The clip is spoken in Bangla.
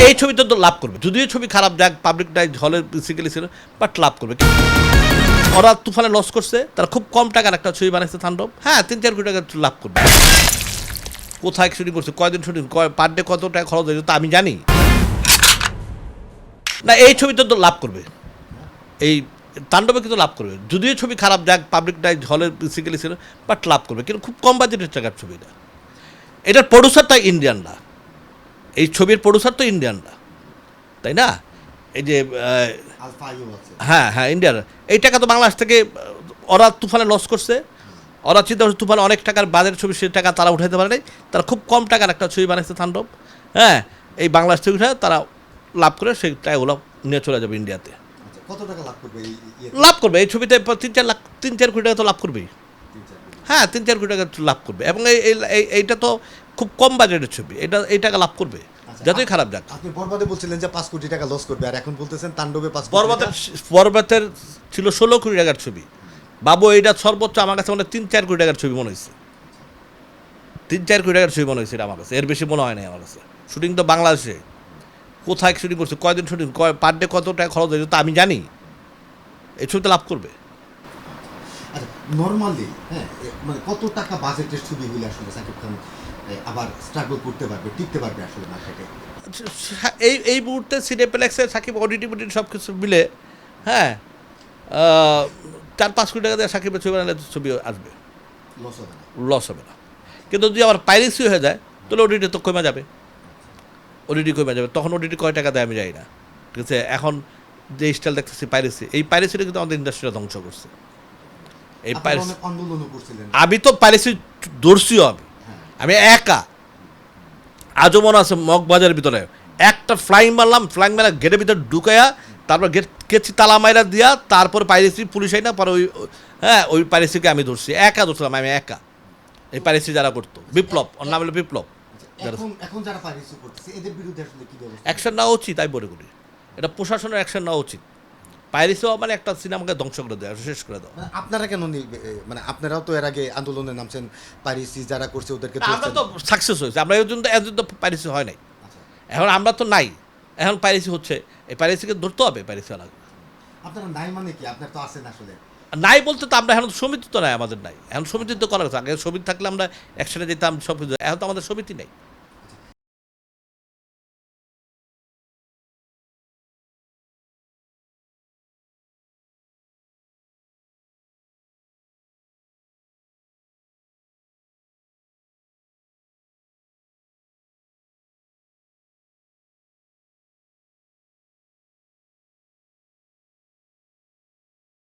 এই ছবিতে তো লাভ করবে, যদিও ছবি খারাপ যাক, পাবলিক নাই, হলের বেসিক্যালি ছিল, বাট লাভ করবে। ওরা তুফানে লস করছে, তারা খুব কম টাকার একটা ছবি বানাইছে তাণ্ডব, হ্যাঁ 3-4 কোটি টাকা লাভ করবে। কোথায় শুটিং করছে, কয়দিন শুটিং, পার ডে কত টাকা খরচ হয়েছে তা আমি জানি না। এই ছবিতে তো লাভ করবে, এই তাণ্ডবে কিন্তু লাভ করবে, যদিও ছবি খারাপ যাক, পাবলিক নাই, হলের বেসিক্যালি ছিল, বাট লাভ করবে। কিন্তু খুব কম বাজেটের টাকার ছবি এটা। এটার প্রডিউসারটা ইন্ডিয়ান না, এই ছবির প্রডিউসার তো ইন্ডিয়ান না, তাই না? এই যে হ্যাঁ হ্যাঁ ইন্ডিয়ার, এই টাকা তো বাংলাদেশ থেকে ওরা তুফানে লস করছে, ওরা চিন্তা করছে তুফানে অনেক টাকার বাজেট ছবি, সেই টাকা তারা উঠাইতে পারে নাই, তারা খুব কম টাকার একটা ছবি বানাইছে তাণ্ডব, হ্যাঁ এই বাংলাদেশ থেকে উঠে তারা লাভ করে সেই টাকাগুলো নিয়ে চলে যাবে ইন্ডিয়াতে। কত টাকা লাভ করবে? লাভ করবে এই ছবিতে 3-4 কোটি টাকা তো লাভ করবেই, হ্যাঁ 3-4 কোটি টাকা লাভ করবে। এবং এইটা তো খুব কম বাজেটের ছবি, এই টাকা লাভ করবে যতই খারাপ যাক। আপনি বরবাদে বলছিলেন যে 5 কোটি টাকা লস করবে, আর এখন বলতেছেন তাণ্ডবে 5 কোটি। বরবাদের ছিল 16 কোটি টাকার ছবি, বাবু এইটা সর্বোচ্চ আমার কাছে মনে হয় 3-4 কোটি টাকার ছবি মনে হয়েছে, 3-4 কোটি টাকার ছবি মনে হয়েছে আমার কাছে, এর বেশি মনে হয় না আমার কাছে। শুটিং তো বাংলাদেশে, কোথায় শুটিং করছে, কয়দিন শুটিং, পার ডে কত টাকা খরচ হয়েছে তা আমি জানি। এই ছবিতে লাভ করবে। আচ্ছা নরমালি হ্যাঁ মানে কত টাকা বাজেটের ছবি হইলে আসলে সাকিব খান আবার স্ট্রাগল করতে পারবে, টিকতে পারবে আসলে মার্কেটে? এই মুহূর্তে সিনেপ্লেক্সে সাকিব অডিটি সব কিছু মিলে, হ্যাঁ 4-5 কোটি টাকা দিয়ে সাকিবের ছবি বানালে ছবি আসবে, লস হবে না। কিন্তু যদি আবার পাইরেসি হয়ে যায় তাহলে ওডিটি তো কমে যাবে, ওডিটি কমে যাবে, তখন ওডিটি কয় টাকা দেয় আমি জানি না, ঠিক আছে? এখন যে স্টাইল দেখতেছি পাইরেসি, এই পাইরেসিটা কিন্তু আমাদের ইন্ডাস্ট্রিটা ধ্বংস করছে। এই পাইরেসি আমি তো পাইরেসি ধরছিও, আমি একা, আজও মনে আছে মগবাজারের ভিতরে একটা ফ্লাইং মারলাম, ফ্লাইং মারা গেটের ভিতরে ঢুকাইয়া, তারপর গেছি তালা মাইরা দিয়া, তারপর পাইরেসি পুলিশ আই না, পরে ওই পাইরেসিকে আমি ধরছি, একা ধরছিলাম আমি একা। এই পাইরেসি যারা করতো, বিপ্লব, ওর নাম হলো বিপ্লব, এখন যারা পাইরেসি করতেছে এদের বিরুদ্ধে আসলে কি ব্যবস্থা? অ্যাকশন নেওয়া উচিত, তাই বলে করি, এটা প্রশাসনের অ্যাকশন নেওয়া উচিত। পাইরেসিও মানে একটা সিনেমাকে ধ্বংস করে দেওয়া, শেষ করে দেওয়া। আপনারা কেন মানে আপনারাও তো এর আগে আন্দোলনে নামছেন, পাইরেসি যারা করছে ওদেরকে আমরা তো সাকসেস হয়েছে, আমরা এর জন্য পাইরেসি হয় নাই, এখন আমরা তো নাই, এখন পাইরেসি হচ্ছে, এই পাইরেসিকে ধরতে হবে, পাইরেসি লাগবে। আপনারা নাই মানে কি, আপনার তো আছেন আসলে? নাই বলতে তো আমরা এখন সমিতি তো নাই, আমাদের নাই এখন, সমিতি তো করার কথা, আগে সমিতি থাকলে আমরা একসাথে যেতাম সব কিছু, এখন তো আমাদের সমিতি নেই।